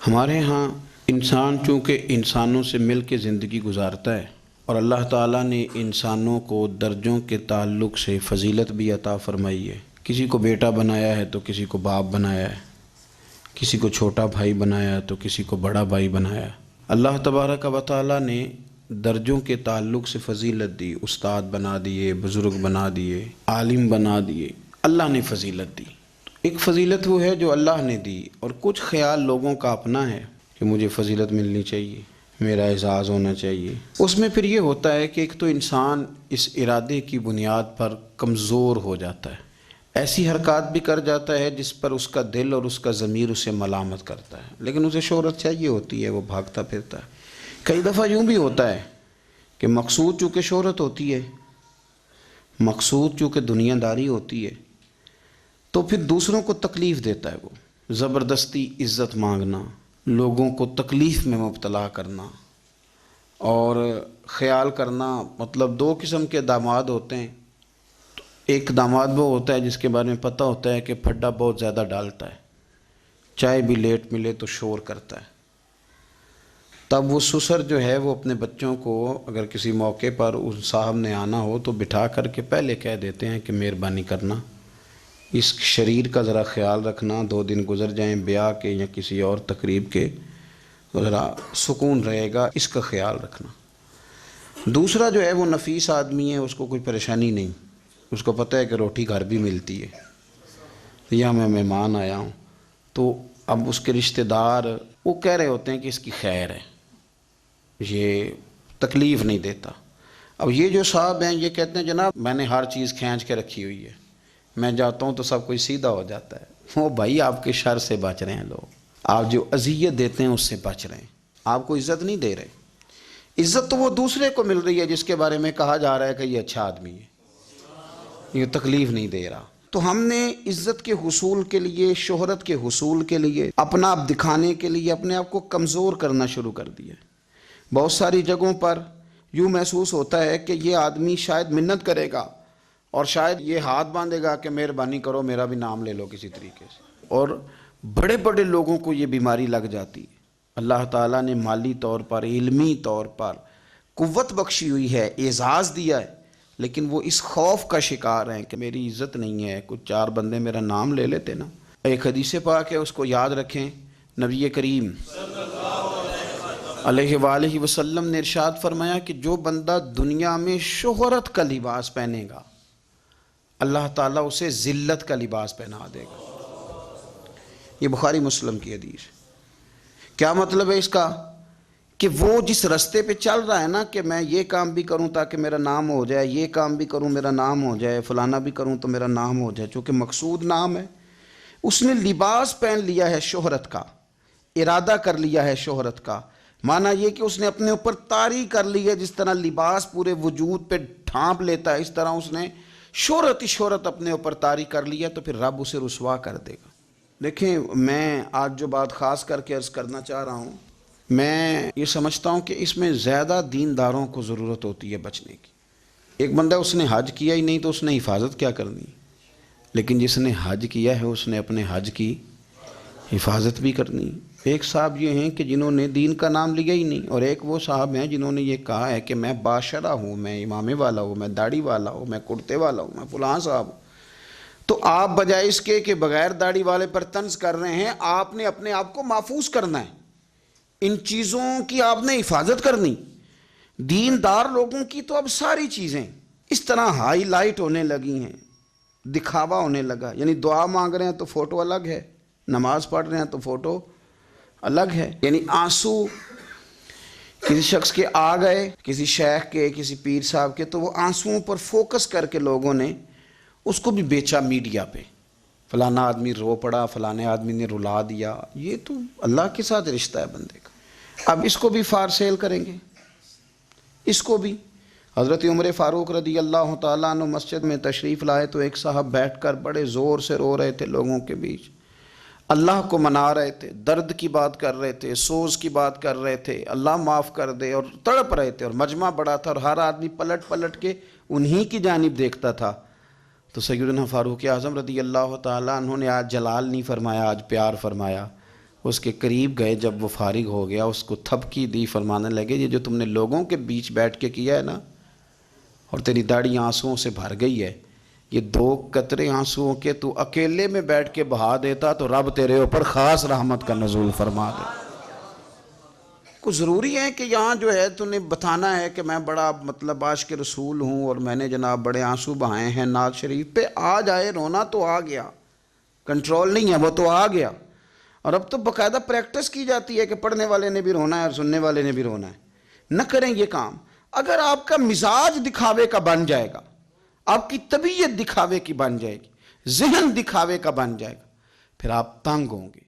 ہمارے ہاں انسان چونکہ انسانوں سے مل کے زندگی گزارتا ہے، اور اللہ تعالیٰ نے انسانوں کو درجوں کے تعلق سے فضیلت بھی عطا فرمائی ہے۔ کسی کو بیٹا بنایا ہے تو کسی کو باپ بنایا ہے، کسی کو چھوٹا بھائی بنایا ہے تو کسی کو بڑا بھائی بنایا ہے۔ اللہ تبارک و تعالیٰ نے درجوں کے تعلق سے فضیلت دی، استاد بنا دیے، بزرگ بنا دیے، عالم بنا دیے، اللہ نے فضیلت دی۔ ایک فضیلت وہ ہے جو اللہ نے دی، اور کچھ خیال لوگوں کا اپنا ہے کہ مجھے فضیلت ملنی چاہیے، میرا اعزاز ہونا چاہیے۔ اس میں پھر یہ ہوتا ہے کہ ایک تو انسان اس ارادے کی بنیاد پر کمزور ہو جاتا ہے، ایسی حرکات بھی کر جاتا ہے جس پر اس کا دل اور اس کا ضمیر اسے ملامت کرتا ہے، لیکن اسے شہرت چاہیے ہوتی ہے، وہ بھاگتا پھرتا ہے۔ کئی دفعہ یوں بھی ہوتا ہے کہ مقصود چونکہ شہرت ہوتی ہے، مقصود چونکہ دنیا داری ہوتی ہے، تو پھر دوسروں کو تکلیف دیتا ہے، وہ زبردستی عزت مانگنا، لوگوں کو تکلیف میں مبتلا کرنا، اور خیال کرنا۔ مطلب دو قسم کے داماد ہوتے ہیں۔ ایک داماد وہ ہوتا ہے جس کے بارے میں پتہ ہوتا ہے کہ پھڈا بہت زیادہ ڈالتا ہے، چائے بھی لیٹ ملے تو شور کرتا ہے۔ تب وہ سسر جو ہے وہ اپنے بچوں کو اگر کسی موقع پر اس صاحب نے آنا ہو تو بٹھا کر کے پہلے کہہ دیتے ہیں کہ مہربانی کرنا، اس شریر کا ذرا خیال رکھنا، 2 دن گزر جائیں بیاہ کے یا کسی اور تقریب کے، ذرا سکون رہے گا، اس کا خیال رکھنا۔ دوسرا جو ہے وہ نفیس آدمی ہے، اس کو کوئی پریشانی نہیں، اس کو پتہ ہے کہ روٹی گھر بھی ملتی ہے، یا میں مہمان آیا ہوں، تو اب اس کے رشتہ دار وہ کہہ رہے ہوتے ہیں کہ اس کی خیر ہے، یہ تکلیف نہیں دیتا۔ اب یہ جو صاحب ہیں یہ کہتے ہیں جناب میں نے ہر چیز کھینچ کے رکھی ہوئی ہے، میں جاتا ہوں تو سب کوئی سیدھا ہو جاتا ہے۔ وہ بھائی آپ کے شر سے بچ رہے ہیں لوگ، آپ جو اذیت دیتے ہیں اس سے بچ رہے ہیں، آپ کو عزت نہیں دے رہے۔ عزت تو وہ دوسرے کو مل رہی ہے جس کے بارے میں کہا جا رہا ہے کہ یہ اچھا آدمی ہے، یہ تکلیف نہیں دے رہا۔ تو ہم نے عزت کے حصول کے لیے، شہرت کے حصول کے لیے، اپنا آپ دکھانے کے لیے اپنے آپ کو کمزور کرنا شروع کر دیا۔ بہت ساری جگہوں پر یوں محسوس ہوتا ہے کہ یہ آدمی شاید منت کرے گا اور شاید یہ ہاتھ باندھے گا کہ مہربانی کرو میرا بھی نام لے لو کسی طریقے سے، اور بڑے بڑے لوگوں کو یہ بیماری لگ جاتی ہے۔ اللہ تعالیٰ نے مالی طور پر، علمی طور پر قوت بخشی ہوئی ہے، اعزاز دیا ہے، لیکن وہ اس خوف کا شکار ہیں کہ میری عزت نہیں ہے، کچھ 4 بندے میرا نام لے لیتے نا۔ ایک حدیث پاک ہے، اس کو یاد رکھیں۔ نبی کریم علیہ وآلہ وسلم نے ارشاد فرمایا کہ جو بندہ دنیا میں شہرت کا لباس پہنے گا، اللہ تعالیٰ اسے ذلت کا لباس پہنا دے گا۔ یہ بخاری مسلم کی حدیث ہے۔ کیا مطلب ہے اس کا؟ کہ وہ جس رستے پہ چل رہا ہے نا کہ میں یہ کام بھی کروں تاکہ میرا نام ہو جائے، یہ کام بھی کروں میرا نام ہو جائے، فلانا بھی کروں تو میرا نام ہو جائے، چونکہ مقصود نام ہے، اس نے لباس پہن لیا ہے شہرت کا، ارادہ کر لیا ہے شہرت کا۔ معنی یہ کہ اس نے اپنے اوپر طاری کر لی ہے، جس طرح لباس پورے وجود پہ ڈھانپ لیتا ہے، اس طرح اس نے شہرت ہی شہرت اپنے اوپر طاری کر لی ہے، تو پھر رب اسے رسوا کر دے گا۔ دیکھیں، میں آج جو بات خاص کر کے عرض کرنا چاہ رہا ہوں، میں یہ سمجھتا ہوں کہ اس میں زیادہ دینداروں کو ضرورت ہوتی ہے بچنے کی۔ ایک بندہ اس نے حج کیا ہی نہیں تو اس نے حفاظت کیا کرنی، لیکن جس نے حج کیا ہے اس نے اپنے حج کی حفاظت بھی کرنی۔ ایک صاحب یہ ہیں کہ جنہوں نے دین کا نام لیا ہی نہیں، اور ایک وہ صاحب ہیں جنہوں نے یہ کہا ہے کہ میں باشرہ ہوں، میں امامے والا ہوں، میں داڑھی والا ہوں، میں کرتے والا ہوں، میں فلاں صاحب ہوں۔ تو آپ بجائے اس کے کہ بغیر داڑھی والے پر طنز کر رہے ہیں، آپ نے اپنے آپ کو محفوظ کرنا ہے، ان چیزوں کی آپ نے حفاظت کرنی۔ دیندار لوگوں کی تو اب ساری چیزیں اس طرح ہائی لائٹ ہونے لگی ہیں، دکھاوا ہونے لگا، یعنی دعا مانگ رہے ہیں تو فوٹو الگ ہے، نماز پڑھ رہے ہیں تو فوٹو الگ ہے، یعنی آنسو کسی شخص کے آ گئے، کسی شیخ کے، کسی پیر صاحب کے، تو وہ آنسوؤں پر فوکس کر کے لوگوں نے اس کو بھی بیچا میڈیا پہ، فلانا آدمی رو پڑا، فلانے آدمی نے رلا دیا۔ یہ تو اللہ کے ساتھ رشتہ ہے بندے کا۔ اب اس کو بھی فار سیل کریں گے، اس کو بھی۔ حضرت عمر فاروق رضی اللہ تعالیٰ عنہ مسجد میں تشریف لائے تو ایک صاحب بیٹھ کر بڑے زور سے رو رہے تھے، لوگوں کے بیچ اللہ کو منا رہے تھے، درد کی بات کر رہے تھے، سوز کی بات کر رہے تھے، اللہ معاف کر دے، اور تڑپ رہے تھے، اور مجمع بڑا تھا اور ہر آدمی پلٹ پلٹ کے انہی کی جانب دیکھتا تھا۔ تو سیدنا فاروق اعظم رضی اللہ تعالیٰ عنہ نے آج جلال نہیں فرمایا، آج پیار فرمایا۔ اس کے قریب گئے، جب وہ فارغ ہو گیا اس کو تھپکی دی، فرمانے لگے یہ جو تم نے لوگوں کے بیچ بیٹھ کے کیا ہے نا، اور تیری داڑھی آنسوؤں سے بھر گئی ہے، یہ 2 قطرے آنسوؤں کے تو اکیلے میں بیٹھ کے بہا دیتا تو رب تیرے اوپر خاص رحمت کا نزول فرما دے۔ کچھ ضروری ہے کہ یہاں جو ہے تو نے بتانا ہے کہ میں بڑا مطلب عاشق رسول ہوں اور میں نے جناب بڑے آنسو بہائے ہیں نعت شریف پہ؟ آ جائے، رونا تو آ گیا، کنٹرول نہیں ہے، وہ تو آ گیا۔ اور اب تو باقاعدہ پریکٹس کی جاتی ہے کہ پڑھنے والے نے بھی رونا ہے اور سننے والے نے بھی رونا ہے۔ نہ کریں یہ کام۔ اگر آپ کا مزاج دکھاوے کا بن جائے گا، آپ کی طبیعت دکھاوے کی بن جائے گی، ذہن دکھاوے کا بن جائے گا، پھر آپ تنگ ہوں گے۔